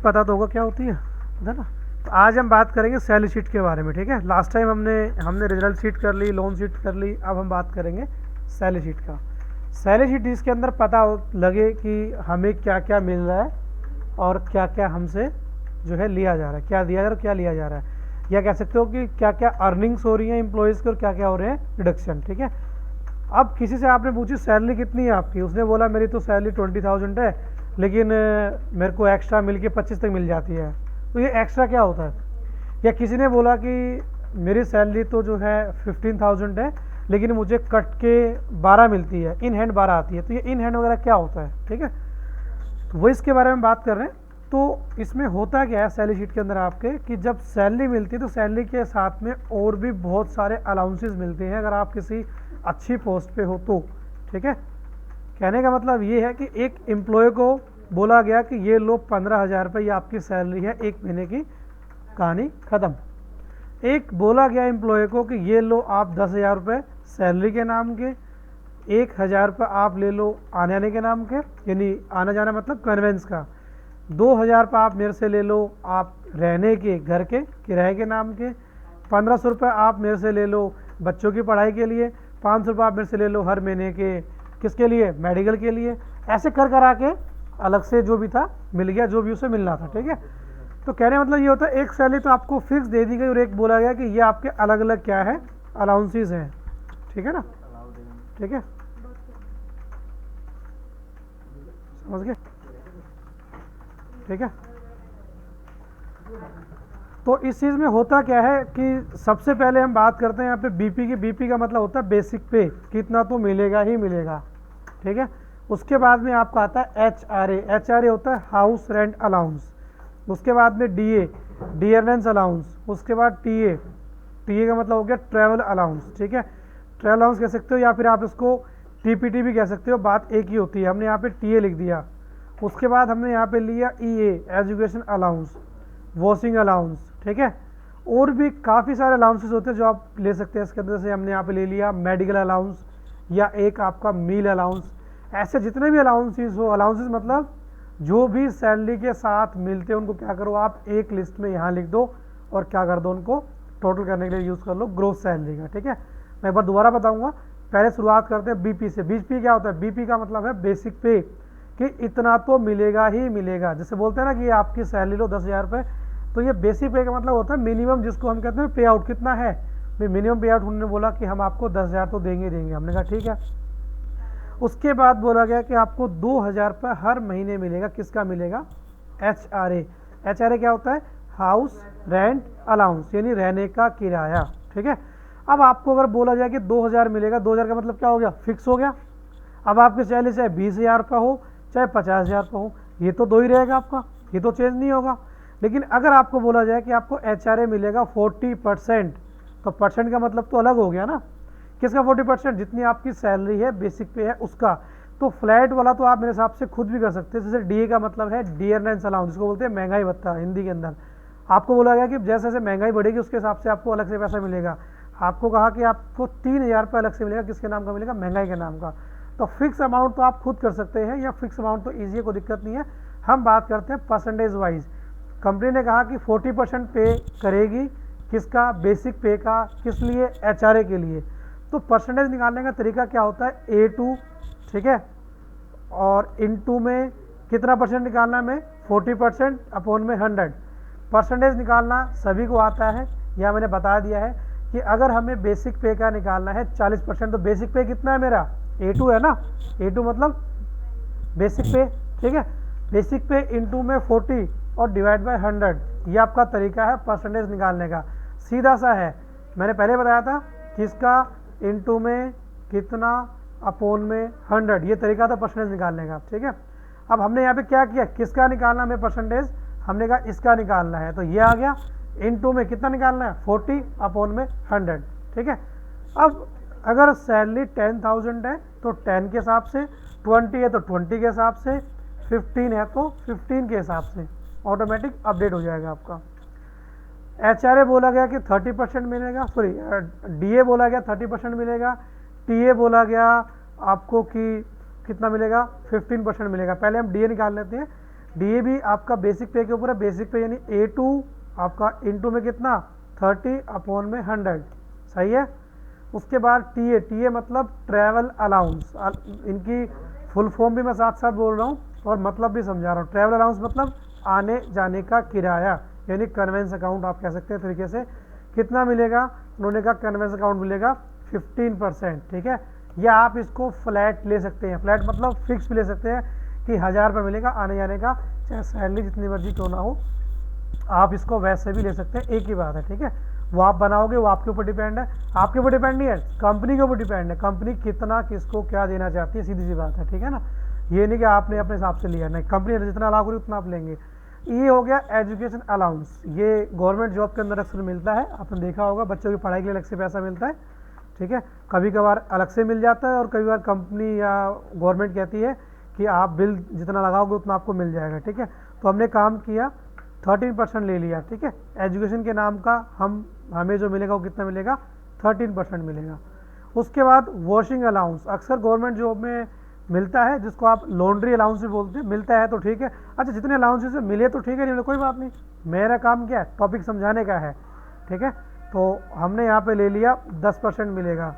पता तो होगा क्या होती है ना। तो आज हम बात करेंगे सैलरी शीट के बारे में, ठीक है। लास्ट टाइम हमने रिजल्ट शीट कर ली, लोन शीट कर ली, अब हम बात करेंगे सैलरी शीट का। सैलरी शीट जिसके अंदर पता लगे कि हमें क्या क्या मिल रहा है और क्या क्या हमसे जो है लिया जा रहा है, क्या दिया जा रहा है क्या लिया जा रहा है, या कह सकते हो कि क्या क्या अर्निंग्स हो रही हैं एम्प्लॉयज़ की और क्या क्या हो रहे हैं रिडक्शन, ठीक है। अब किसी से आपने पूछी सैलरी कितनी है आपकी, उसने बोला मेरी तो सैलरी 20,000 है, लेकिन मेरे को एक्स्ट्रा मिल के 25 तक मिल जाती है। तो ये एक्स्ट्रा क्या होता है? या किसी ने बोला कि मेरी सैलरी तो जो है 15,000 है, लेकिन मुझे कट के 12 मिलती है, इन हैंड 12 आती है। तो ये इन हैंड वगैरह क्या होता है, ठीक है। तो वो इसके बारे में बात कर रहे हैं। तो इसमें होता क्या है सैलरी शीट के अंदर आपके, कि जब सैलरी मिलती है तो सैलरी के साथ में और भी बहुत सारे अलाउंसेस मिलते हैं अगर आप किसी अच्छी पोस्ट पे हो तो, ठीक है। कहने का मतलब ये है कि एक एम्प्लॉय को बोला गया कि ये लो 15,000 रुपये, ये आपकी सैलरी है, एक महीने की कहानी ख़त्म। एक बोला गया एम्प्लॉय को कि ये लो आप 10,000 रुपये सैलरी के नाम के, 1,000 रुपये आप ले लो आने आने के नाम के, यानी आना जाना मतलब कन्वेंस का, 2,000 रुपये आप मेरे से ले लो आप रहने के घर के किराए के नाम के, 1,500 रुपये आप मेरे से ले लो बच्चों की पढ़ाई के लिए, 500 रुपये आप मेरे से ले लो हर महीने के किसके लिए, मेडिकल के लिए। ऐसे कर करा के अलग से जो भी था मिल गया, जो भी उसे मिलना था, ठीक है। तो कहने मतलब ये होता है एक सैलरी तो आपको फिक्स दे दी गई और एक बोला गया कि ये आपके अलग अलग क्या है अलाउंसेस हैं, ठीक है ना, ठीक है, समझ गए, ठीक है। तो इस चीज़ में होता क्या है कि सबसे पहले हम बात करते हैं यहाँ पे बीपी की। बीपी का मतलब होता है बेसिक पे, कितना तो मिलेगा ही मिलेगा, ठीक है। उसके बाद में आपका आता है एचआरए। एचआरए होता है हाउस रेंट अलाउंस। उसके बाद में डीए, डियरनेंस अलाउंस। उसके बाद टीए, टीए का मतलब हो गया ट्रैवल अलाउंस, ठीक है। ट्रैवल अलाउंस कह सकते हो या फिर आप इसको टीपीटी भी कह सकते हो, बात एक ही होती है। हमने यहाँ पे टीए लिख दिया। उसके बाद हमने यहाँ पे लिया ईए, एजुकेशन अलाउंस, वॉशिंग अलाउंस, ठीक है। और भी काफ़ी सारे अलाउंसेस होते हैं जो आप ले सकते हैं इसके अंदर से। हमने यहाँ पे ले लिया मेडिकल अलाउंस या एक आपका मील अलाउंस। ऐसे जितने भी अलाउंसेस हो, अलाउंसेस मतलब जो भी सैलरी के साथ मिलते हैं उनको क्या करो आप एक लिस्ट में यहाँ लिख दो और क्या कर दो उनको टोटल करने के लिए यूज़ कर लो ग्रोस सैलरी का, ठीक है। मैं एक बार दोबारा बताऊँगा, पहले शुरुआत करते हैं बीपी से। बीपी क्या होता है? बीपी का मतलब है बेसिक पे, कि इतना तो मिलेगा ही मिलेगा। जैसे बोलते हैं ना कि ये आपकी सैलरी लो 10,000 रुपये, तो ये बेसिक पे का मतलब होता है मिनिमम, जिसको हम कहते हैं पे आउट कितना है। मिनिमम पे आउट उन्होंने बोला कि हम आपको 10,000 तो देंगे देंगे, हमने कहा ठीक है। उसके बाद बोला गया कि आपको 2,000 रुपये हर महीने मिलेगा। किसका मिलेगा? एचआरए। एचआरए क्या होता है? हाउस रेंट अलाउंस, यानी रहने का किराया, ठीक है। अब आपको अगर बोला जाए कि 2,000 मिलेगा, 2,000 का मतलब क्या हो गया? फिक्स हो गया। अब आपकी सैलरी चाहे 20,000 रुपये हो चाहे 50,000 रुपये हो, ये तो दो ही रहेगा आपका, ये तो चेंज नहीं होगा। लेकिन अगर आपको बोला जाए कि आपको एचआरए मिलेगा 40%, तो परसेंट का मतलब तो अलग हो गया ना। किसका 40%? जितनी आपकी सैलरी है बेसिक पे है उसका। तो फ्लैट वाला तो आप मेरे हिसाब से खुद भी कर सकते हैं। जैसे डीए का मतलब है डियरनेंस अलाउंस, जिसको बोलते हैं महंगाई भत्ता हिंदी के अंदर। आपको बोला गया कि जैसे जैसे महंगाई बढ़ेगी उसके हिसाब से आपको अलग से पैसा मिलेगा। आपको कहा कि आपको 3,000 रुपये अलग से मिलेगा। किसके नाम का मिलेगा? महंगाई के नाम का। तो फिक्स अमाउंट तो आप खुद कर सकते हैं, या फिक्स अमाउंट तो ईजी है, कोई दिक्कत नहीं है। हम बात करते हैं परसेंटेज वाइज। कंपनी ने कहा कि 40% पे करेगी, किसका? बेसिक पे का। किस लिए? एचआरए के लिए। तो परसेंटेज निकालने का तरीका क्या होता है? A2, ठीक है, और इनटू में कितना परसेंट निकालना है? में 40% अपॉन में 100। परसेंटेज निकालना सभी को आता है, या मैंने बता दिया है कि अगर हमें बेसिक पे का निकालना है 40%, तो बेसिक पे कितना है मेरा? A2 है ना। A2 मतलब बेसिक पे, ठीक है। बेसिक पे इनटू में 40 और डिवाइड बाय 100, ये आपका तरीका है परसेंटेज निकालने का। सीधा सा है, मैंने पहले बताया था किसका? इनटू में कितना अपॉन में 100, ये तरीका था परसेंटेज निकालने का, ठीक है। अब हमने यहाँ पे क्या किया? किसका निकालना हमें परसेंटेज? हमने कहा इसका निकालना है, तो ये आ गया। इनटू में कितना निकालना है? 40 अपॉन में 100, ठीक है। अब अगर सैलरी 10,000 है तो 10 के हिसाब से, 20 है तो 20 के हिसाब से, 15 है तो 15 के हिसाब से ऑटोमेटिक अपडेट हो जाएगा आपका। एचआरए बोला गया कि 30% मिलेगा, सॉरी डीए बोला गया 30% मिलेगा। टीए बोला गया आपको कि कितना मिलेगा? 15% मिलेगा। पहले हम डीए निकाल लेते हैं। डीए भी आपका बेसिक पे के ऊपर है, बेसिक पे यानी A2 आपका इनटू में कितना 30/100, सही है। उसके बाद टीए मतलब ट्रैवल अलाउंस, इनकी फुल फॉर्म भी मैं साथ साथ बोल रहा हूँ और मतलब भी समझा रहा हूँ। ट्रैवल अलाउंस मतलब आने जाने का किराया, यानी कन्वेंस अकाउंट आप कह सकते हैं तरीके से। कितना मिलेगा, उन्होंने कहा कन्वेंस अकाउंट मिलेगा 15%, ठीक है। या आप इसको फ्लैट ले सकते हैं, फ्लैट मतलब फिक्स भी ले सकते हैं कि 1000 रुपये मिलेगा आने जाने का, चाहे सैलरी जितनी मर्जी क्यों ना हो, आप इसको वैसे भी ले सकते हैं, एक ही बात है, ठीक है। वो आप बनाओगे, वो आपके ऊपर डिपेंड है, आपके ऊपर डिपेंड नहीं है, कंपनी के ऊपर डिपेंड है, कंपनी कितना किसको क्या देना चाहती है, सीधी सी बात है, ठीक है ना। ये नहीं कि आपने अपने हिसाब से लिया, नहीं, कंपनी जितना अलाउ करी उतना आप लेंगे। ये हो गया एजुकेशन अलाउंस, ये गवर्नमेंट जॉब के अंदर अक्सर मिलता है, आपने देखा होगा, बच्चों की पढ़ाई के लिए अलग से पैसा मिलता है, ठीक है। कभी कभार अलग से मिल जाता है और कभी बार कंपनी या गवर्नमेंट कहती है कि आप बिल जितना लगाओगे उतना आपको मिल जाएगा, ठीक है। तो हमने काम किया, 13% ले लिया, ठीक है। एजुकेशन के नाम का हमें जो मिलेगा वो कितना मिलेगा, 13% मिलेगा। उसके बाद वॉशिंग अलाउंस अक्सर गवर्नमेंट जॉब में मिलता है, जिसको आप लॉन्ड्री अलाउंस भी बोलते हैं, मिलता है तो ठीक है। अच्छा, जितने अलाउंसेस मिले तो ठीक है, नहीं मिले कोई बात नहीं, मेरा काम क्या है, टॉपिक समझाने का है, ठीक है। तो हमने यहाँ पे ले लिया 10% मिलेगा,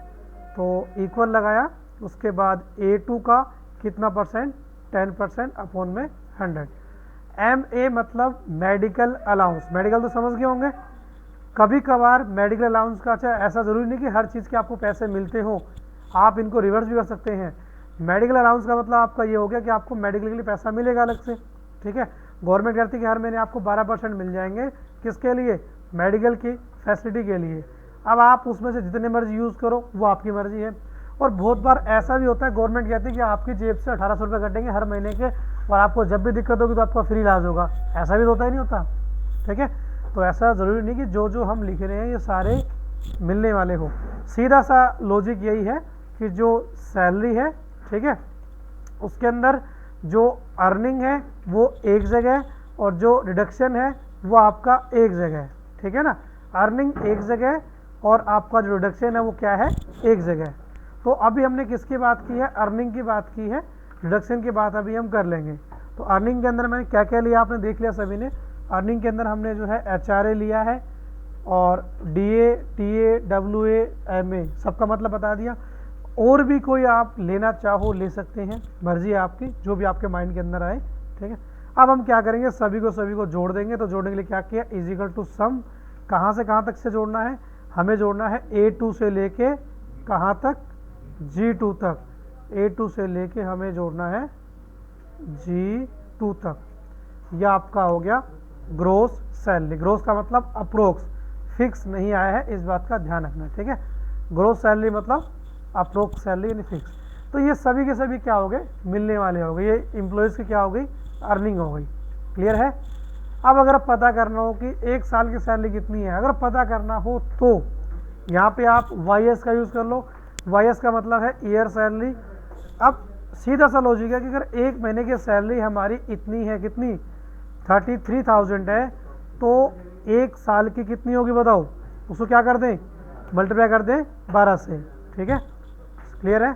तो इक्वल लगाया। उसके बाद A2 का कितना परसेंट, 10/100। MA मतलब मेडिकल अलाउंस, मेडिकल तो समझ गए होंगे। कभी कभार मेडिकल अलाउंस का, अच्छा ऐसा ज़रूरी नहीं कि हर चीज़ के आपको पैसे मिलते हो, आप इनको रिवर्स भी कर सकते हैं। मेडिकल अलाउंस का मतलब आपका ये हो गया कि आपको मेडिकल के लिए पैसा मिलेगा अलग से, ठीक है। गवर्नमेंट कहती है कि हर महीने आपको 12% मिल जाएंगे, किसके लिए, मेडिकल की फैसिलिटी के लिए। अब आप उसमें से जितने मर्जी यूज़ करो, वो आपकी मर्जी है। और बहुत बार ऐसा भी होता है, गवर्नमेंट कहती है कि आपकी जेब से 1800 रुपये कटेंगे हर महीने के, और आपको जब भी दिक्कत होगी तो आपका फ्री इलाज होगा, ऐसा भी होता ही नहीं होता, ठीक है। तो ऐसा ज़रूरी नहीं कि जो जो हम लिख रहे हैं ये सारे मिलने वाले हो। सीधा सा लॉजिक यही है कि जो सैलरी है, ठीक है, उसके अंदर जो अर्निंग है वो एक जगह और जो रिडक्शन है वो आपका एक जगह, ठीक है ना। अर्निंग एक जगह और आपका जो रिडक्शन है वो क्या है, एक जगह। तो अभी हमने किसकी बात की है, अर्निंग की बात की है, रिडक्शन की बात अभी हम कर लेंगे। तो अर्निंग के अंदर मैंने क्या क्या लिया, आपने देख लिया सभी ने। अर्निंग के अंदर हमने जो है HRA लिया है और DA, TA, WA, MA सबका मतलब बता दिया। और भी कोई आप लेना चाहो ले सकते हैं, मर्जी है आपकी, जो भी आपके माइंड के अंदर आए, ठीक है। अब हम क्या करेंगे, सभी को जोड़ देंगे। तो जोड़ने के लिए क्या किया, इजिकल टू सम, कहाँ से कहाँ तक से जोड़ना है, हमें जोड़ना है A2 से लेके कहाँ तक, G2 तक। A2 से लेके हमें जोड़ना है G2 तक। यह आपका हो गया ग्रोस सैलरी। ग्रोस का मतलब अप्रोक्स, फिक्स नहीं आया है, इस बात का ध्यान रखना, ठीक है। ग्रोस सैलरी मतलब अप्रोक्स सैलरी यानी फिक्स। तो ये सभी के सभी क्या हो गए, मिलने वाले हो गए। ये एम्प्लॉयज़ की क्या हो गई, अर्निंग हो गई। क्लियर है। अब अगर पता करना हो कि एक साल की सैलरी कितनी है, अगर पता करना हो तो यहाँ पे आप YS का यूज़ कर लो। YS का मतलब है ईयर सैलरी। अब सीधा सा लॉजिक है कि अगर एक महीने की सैलरी हमारी इतनी है, कितनी 33,000 है, तो एक साल की कितनी होगी बताओ, उसको क्या कर दें, मल्टीप्लाई कर दें 12 से, ठीक है। क्लियर है।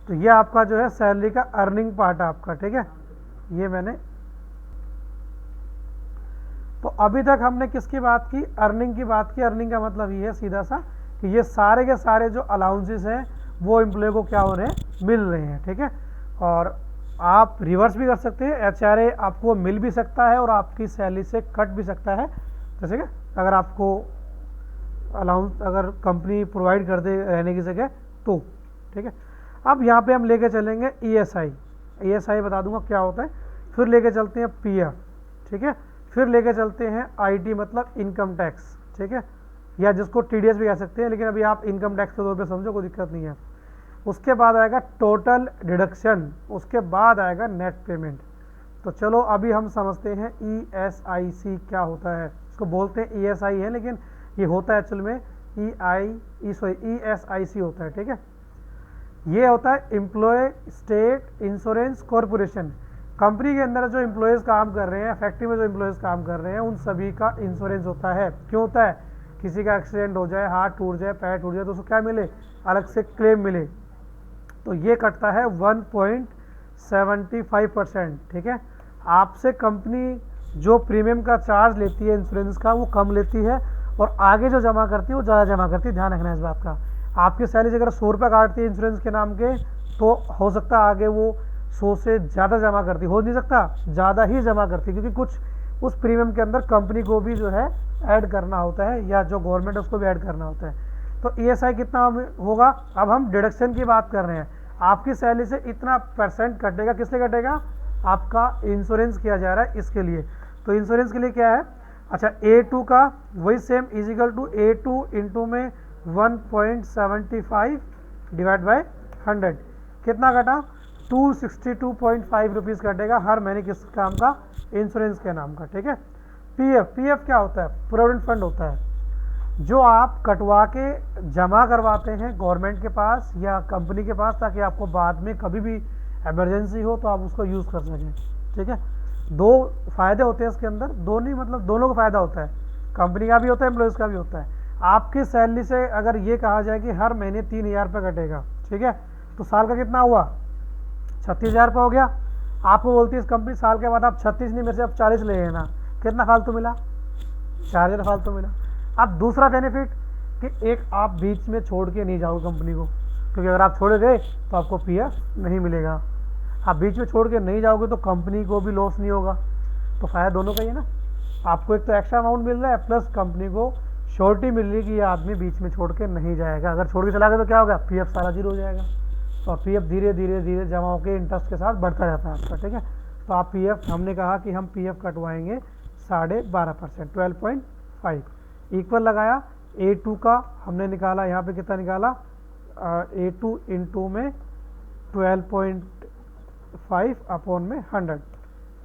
तो ये आपका जो है सैलरी का अर्निंग पार्ट है आपका, ठीक है। ये मैंने, तो अभी तक हमने किसकी बात की, अर्निंग की बात की। अर्निंग का मतलब ये है सीधा सा कि ये सारे के सारे जो अलाउंसेस हैं वो एम्प्लॉय को क्या हो रहे हैं, मिल रहे हैं, ठीक है। और आप रिवर्स भी कर सकते हैं, HRA आपको मिल भी सकता है और आपकी सैलरी से कट भी सकता है, जैसे कि अगर आपको अलाउंस अगर कंपनी प्रोवाइड कर दे रहने की जगह तो, ठीक है। अब यहाँ पे हम लेके चलेंगे ESI बता दूंगा क्या होता है, फिर लेके चलते हैं PF, ठीक है, फिर लेके चलते हैं IT मतलब इनकम टैक्स, ठीक है, या जिसको TDS भी कह सकते हैं, लेकिन अभी आप इनकम टैक्स के तौर पे समझो, कोई दिक्कत नहीं है। उसके बाद आएगा टोटल डिडक्शन, उसके बाद आएगा नेट पेमेंट। तो चलो अभी हम समझते हैं ESIC क्या होता है। इसको बोलते हैं ESI है, लेकिन ये होता है एक्चुअल में ESIC होता है, ठीक है। ये होता है employ state insurance corporation. Company के अंदर जो एम्प्लॉयज़ काम कर रहे हैं, फैक्ट्री में जो एम्प्लॉयज़ काम कर रहे हैं, उन सभी का इंश्योरेंस होता है। क्यों होता है, किसी का एक्सीडेंट हो जाए, हाथ टूट जाए, पैर टूट जाए, तो उसको क्या मिले, अलग से क्लेम मिले। तो ये कटता है 1.75%, ठीक है। आपसे कंपनी जो प्रीमियम का चार्ज लेती है इंश्योरेंस का वो कम लेती है, और आगे जो जमा करती है वो ज़्यादा जमा करती है। ध्यान रखना है इस बात का। आपकी सैलरी से अगर 100 रुपये काटती है इंश्योरेंस के नाम के, तो हो सकता है आगे वो 100 से ज़्यादा जमा करती, हो नहीं सकता ज़्यादा ही जमा करती, क्योंकि कुछ उस प्रीमियम के अंदर कंपनी को भी जो है ऐड करना होता है, या जो गवर्नमेंट है उसको भी ऐड करना होता है। तो ESI कितना होगा, अब हम डिडक्शन की बात कर रहे हैं। आपकी सैलरी से इतना परसेंट कटेगा, किस लिए कटेगा, आपका इंश्योरेंस किया जा रहा है इसके लिए। तो इंश्योरेंस के लिए क्या है, अच्छा A2 का वही same is equal to A2 into में 1.75 डिवाइड बाय 100, कितना कटा 262.5 रुपीज़ कटेगा हर महीने किस काम का, इंश्योरेंस के नाम का। ठीक है। PF क्या होता है, प्रोविडेंट फंड होता है, जो आप कटवा के जमा करवाते हैं गवर्नमेंट के पास या कंपनी के पास, ताकि आपको बाद में कभी भी इमरजेंसी हो तो आप उसको यूज़ कर सकें। ठीक है। दो फायदे होते हैं इसके अंदर, दोनों मतलब दोनों का फ़ायदा होता है, कंपनी का भी होता है, एम्प्लॉयज़ का भी होता है। आपकी सैलरी से अगर ये कहा जाए कि हर महीने 3,000 रुपये कटेगा, ठीक है, तो साल का कितना हुआ, 36,000 रुपये हो गया। आपको बोलती है इस कंपनी साल के बाद आप 36 नहीं, मेरे से आप 40 ले लेना, कितना फालतू मिला, 4,000 फालतू मिला। अब दूसरा बेनिफिट कि एक आप बीच में छोड़ के नहीं जाओगे कंपनी को, क्योंकि अगर आप छोड़े गए तो आपको PF नहीं मिलेगा। आप बीच में छोड़ के नहीं जाओगे तो कंपनी को भी लॉस नहीं होगा, तो फ़ायदा दोनों का ही है ना। आपको एक तो एक्स्ट्रा अमाउंट मिल रहा है, प्लस कंपनी को श्योरिटी मिल रही है कि ये आदमी बीच में छोड़ के नहीं जाएगा। अगर छोड़ के चला गया तो क्या होगा, PF सारा जीरो हो जाएगा। तो PF धीरे धीरे धीरे जमा होकर इंटरेस्ट के साथ बढ़ता रहता है आपका। ठीक है। तो आप PF, हमने कहा कि हम PF कटवाएंगे 12.5%, 12.5 इक्वल लगाया। A2 का हमने निकाला, यहाँ पे कितना निकाला, A2 इंटू में 12.5 अपॉन में 100।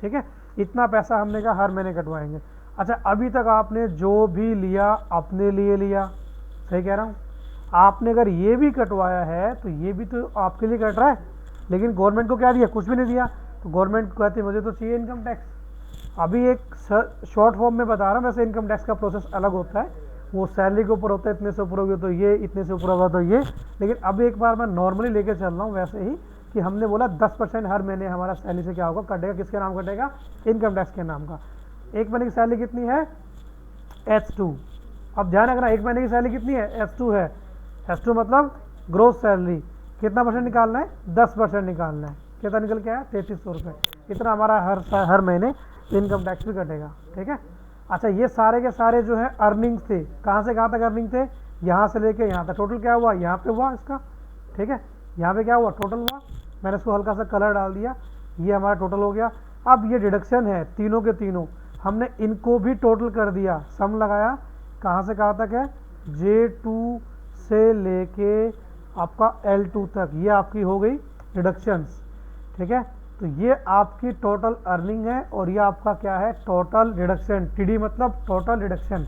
ठीक है। इतना पैसा हमने कहा हर महीने कटवाएंगे। अच्छा, अभी तक आपने जो भी लिया अपने लिए लिया, सही कह रहा हूँ, आपने अगर ये भी कटवाया है तो ये भी तो आपके लिए कट रहा है, लेकिन गवर्नमेंट को क्या दिया, कुछ भी नहीं दिया। तो गवर्नमेंट को कहती है मुझे तो चाहिए इनकम टैक्स। अभी एक शॉर्ट फॉर्म में बता रहा हूँ, वैसे इनकम टैक्स का प्रोसेस अलग होता है, वो सैलरी के ऊपर होता है, इतने से ऊपर होगी तो ये, इतने से ऊपर होगा तो ये। लेकिन अब एक बार मैं नॉर्मली लेके चल रहा हूँ वैसे ही, कि हमने बोला 10% हर महीने हमारा सैलरी से क्या होगा, कटेगा, किसके नाम कटेगा, इनकम टैक्स के नाम का। एक महीने की सैलरी कितनी है, H2। अब ध्यान रखना, एक महीने की सैलरी कितनी है, H2 है। H2 मतलब ग्रोस सैलरी, कितना परसेंट निकालना है, 10% निकालना है। कितना निकल के आया, 3300 रुपये। इतना हमारा हर महीने इनकम टैक्स भी कटेगा। ठीक है। अच्छा, ये सारे के सारे जो है अर्निंग्स थे, कहाँ से कहाँ तक अर्निंग थे, यहाँ से लेके यहाँ तक। टोटल क्या हुआ, यहाँ पे हुआ इसका, ठीक है, यहाँ पे क्या हुआ, टोटल हुआ। मैंने इसको हल्का सा कलर डाल दिया, ये हमारा टोटल हो गया। अब ये डिडक्शन है तीनों के तीनों, हमने इनको भी टोटल कर दिया, सम लगाया, कहाँ से कहाँ तक है, J2 से लेके आपका L2 तक, ये आपकी हो गई डिडक्शंस। ठीक है। तो ये आपकी टोटल अर्निंग है, और ये आपका क्या है, टोटल डिडक्शन। TD मतलब टोटल डिडक्शन।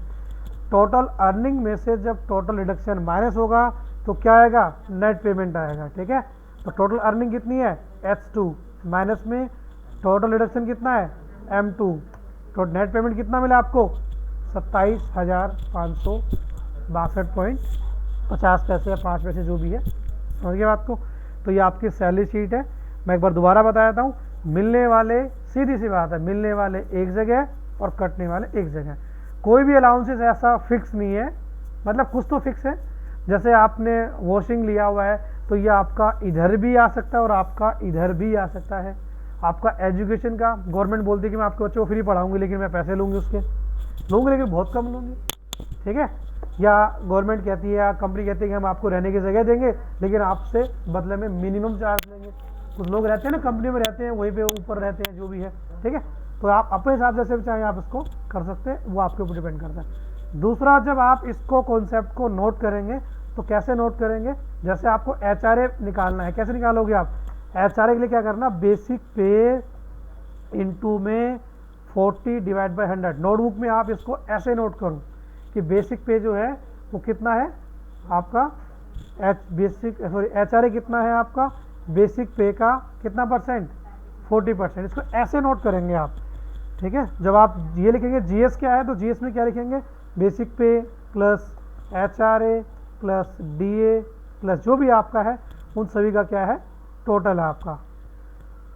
टोटल अर्निंग में से जब टोटल डिडक्शन माइनस होगा तो क्या आएगा, नेट पेमेंट आएगा। ठीक है। तो टोटल अर्निंग कितनी है, H2, माइनस में टोटल डिडक्शन कितना है, M2। तो नेट पेमेंट कितना मिला आपको, 27,562.50 पैसे या 5 पैसे जो भी है, समझ गए बात को। तो ये आपकी सैलरी शीट है। मैं एक बार दोबारा बता देता हूँ, मिलने वाले, सीधी सी बात है, मिलने वाले एक जगह और कटने वाले एक जगह। कोई भी अलाउंसेस ऐसा फिक्स नहीं है, मतलब कुछ तो फिक्स है। जैसे आपने वॉशिंग लिया हुआ है तो ये आपका इधर भी आ सकता है और आपका इधर भी आ सकता है। आपका एजुकेशन का, गवर्नमेंट बोलती है कि मैं आपके बच्चों को फ्री पढ़ाऊंगी, लेकिन मैं पैसे लूँगी उसके, लूँगी लेकिन बहुत कम लूँगी। ठीक है। या गवर्नमेंट कहती है या कंपनी कहती है कि हम आपको रहने की जगह देंगे, लेकिन आपसे बदले में मिनिमम चार्ज लेंगे। कुछ लोग रहते हैं ना, कंपनी में रहते हैं, वहीं पे ऊपर रहते हैं, जो भी है। ठीक है। तो आप अपने हिसाब जैसे भी चाहें आप इसको कर सकते हैं, वो आपके ऊपर डिपेंड करता है। दूसरा, जब आप इसको कॉन्सेप्ट को नोट करेंगे तो कैसे नोट करेंगे, जैसे आपको HRA निकालना है, कैसे निकालोगे आप, HRA के लिए क्या करना, बेसिक पे इंटू में 40 डिवाइड बाई 100। नोटबुक में आप इसको ऐसे नोट करो कि बेसिक पे जो है वो कितना है आपका, HRA कितना है आपका, बेसिक पे का कितना परसेंट, 40%। इसको ऐसे नोट करेंगे आप। ठीक है। जब आप ये लिखेंगे GS क्या है, तो GS में क्या लिखेंगे, बेसिक पे plus HRA plus DA plus जो भी आपका है, उन सभी का क्या है, टोटल है आपका।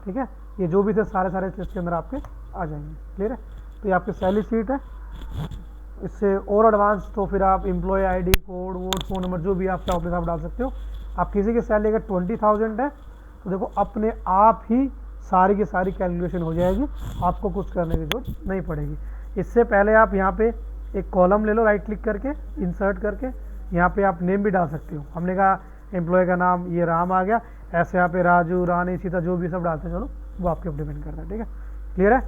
ठीक है। ये जो भी थे सारे सारे इसके अंदर आपके आ जाएंगे। क्लियर है? तो ये आपकी सैलरी शीट है। इससे और एडवांस तो फिर आप एम्प्लॉय आईडी, कोड वोड, फ़ोन नंबर जो भी आप चाहो अपने साथ डाल सकते हो। आप किसी की सैलरी अगर 20,000 है तो देखो अपने आप ही सारी की सारी कैलकुलेशन हो जाएगी, आपको कुछ करने की जरूरत नहीं पड़ेगी। इससे पहले आप यहाँ पे एक कॉलम ले लो, राइट क्लिक करके इंसर्ट करके, यहाँ पे आप नेम भी डाल सकते हो। हमने कहा एम्प्लॉय का नाम ये राम आ गया, ऐसे यहाँ पे राजू, रानी, सीता जो भी सब डालते हैं, चलो वो आपके ऊपर डिपेंड करता है। ठीक है? क्लियर है?